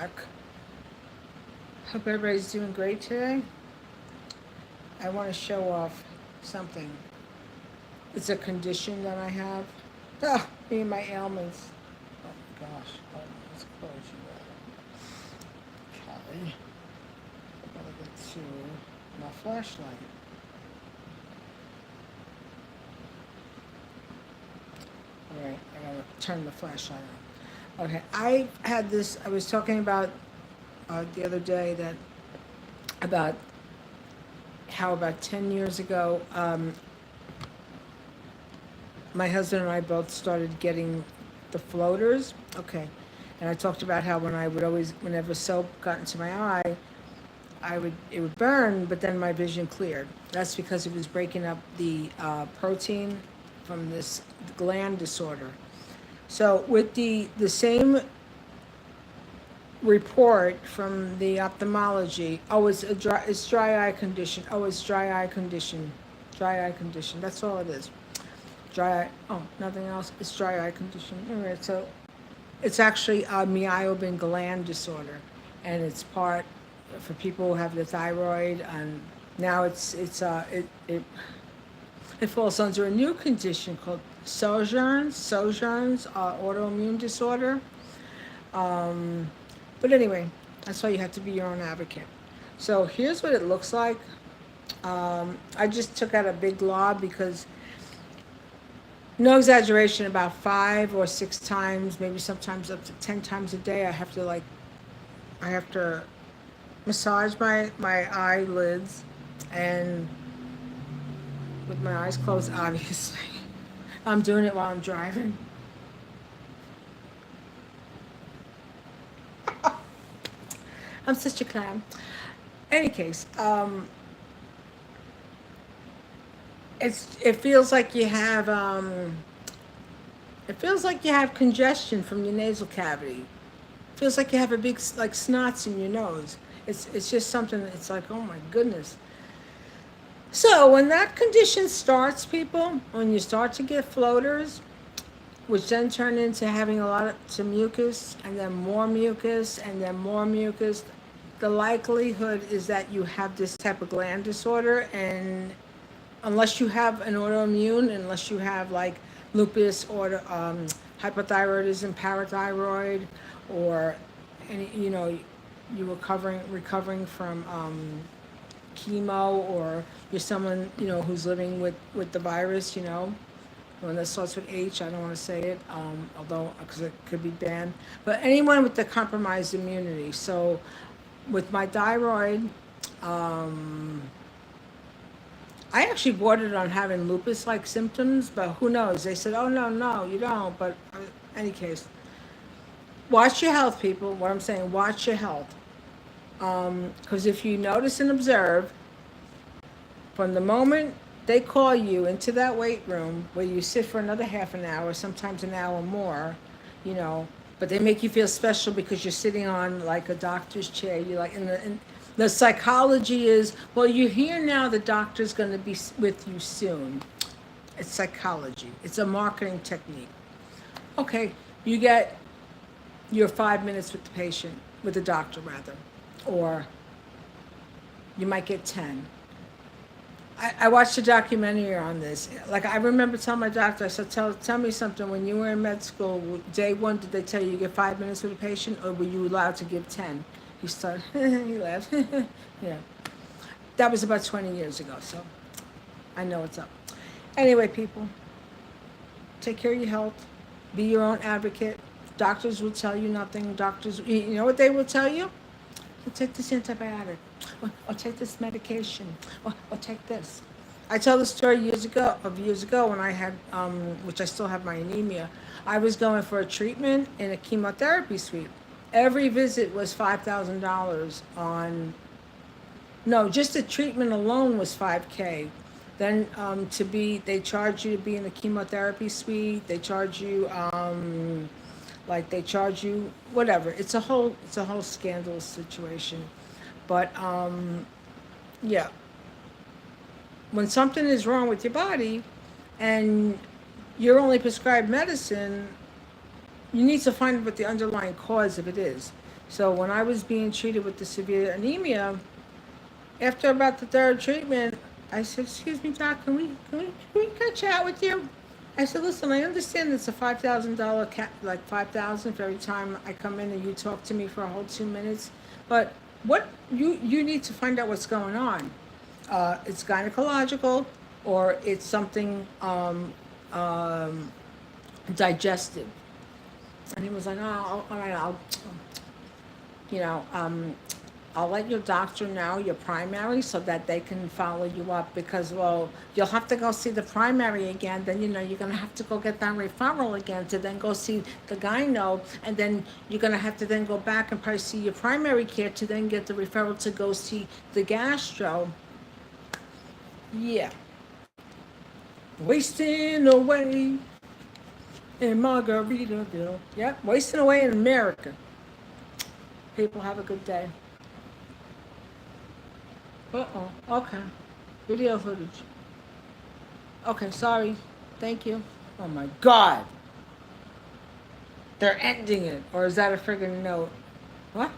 back. Hope everybody's doing great today. I want to show off something. It's a condition that I have. Ah, me and my ailments. Oh my gosh. Hold on, let's close you out. Okay. I gotta get to my flashlight. Alright, I gotta turn the flashlight on. Okay, I was talking about the other day that about how about 10 years ago, my husband and I both started getting the floaters. Okay. And I talked about how when I would always, whenever soap got into my eye, it would burn, but then my vision cleared. That's because it was breaking up the protein from this gland disorder. So with the same report from the ophthalmology, oh, it's dry eye condition. Oh, it's dry eye condition. Dry eye condition. That's all it is. Dry eye. Oh, nothing else. It's dry eye condition. All right. So it's actually a meibomian gland disorder, and it's part for people who have the thyroid. And now it falls under a new condition called Sjogren's autoimmune disorder. But anyway, that's why you have to be your own advocate. So here's what it looks like. I just took out a big glob because, no exaggeration, about 5 or 6 times, maybe sometimes up to 10 times a day, I have to massage my eyelids, and with my eyes closed, obviously. I'm doing it while I'm driving. I'm such a clown. Any case, it feels like you have congestion from your nasal cavity. It feels like you have a big like snots in your nose. It's just something. It's like, oh my goodness. So when that condition starts, people, when you start to get floaters, which then turn into having a lot of some mucus, and then more mucus, and then more mucus, the likelihood is that you have this type of gland disorder. And unless you have an autoimmune, unless you have like lupus or hypothyroidism, parathyroid, or any, you're recovering from chemo, or you're someone who's living with the virus, when that starts with H. I don't want to say it, although because it could be banned. But anyone with the compromised immunity. So with my thyroid, I actually bordered on having lupus-like symptoms, but who knows? They said, oh, no, you don't. But in any case, watch your health, people. What I'm saying, watch your health. Because if you notice and observe, from the moment they call you into that weight room where you sit for another half an hour, sometimes an hour more, but they make you feel special because you're sitting on like a doctor's chair. You're like, in the psychology is, well, you're here now, the doctor's going to be with you soon. It's psychology. It's a marketing technique. Okay, you get your 5 minutes with the patient, with the doctor rather, or you might get 10. I watched a documentary on this. Like, I remember telling my doctor, I said, tell me something. When you were in med school, day one, did they tell you get 5 minutes with a patient, or were you allowed to give 10? He started, he laughed. Yeah. That was about 20 years ago, so I know what's up. Anyway, people, take care of your health. Be your own advocate. Doctors will tell you nothing. Doctors, you know what they will tell you? Well, take this antibiotic, or take this medication, or take this. I tell the story years ago when I had, which I still have my anemia. I was going for a treatment in a chemotherapy suite. Every visit was $5,000 just the treatment alone was $5K. Then they charge you to be in the chemotherapy suite. They charge you, whatever. It's a whole scandalous situation. But yeah, when something is wrong with your body, and you're only prescribed medicine, you need to find what the underlying cause of it is. So when I was being treated with the severe anemia, after about the third treatment, I said, "Excuse me, doc, can we chat with you?" I said, "Listen, I understand it's a $5,000 cap, like 5,000 for every time I come in and you talk to me for a whole 2 minutes, but what you need to find out what's going on. It's gynecological, or it's something digestive." And he was like, "Oh, all right, you know, I'll let your doctor know, your primary, so that they can follow you up, because, well, you'll have to go see the primary again. Then, you're going to have to go get that referral again to then go see the gyno. And then you're going to have to then go back and probably see your primary care to then get the referral to go see the gastro." Yeah. Wasting away in Margaritaville. Yep, wasting away in America. People have a good day. Uh-oh. Okay. Video footage. Okay, sorry. Thank you. Oh my God. They're ending it. Or is that a friggin' note? What?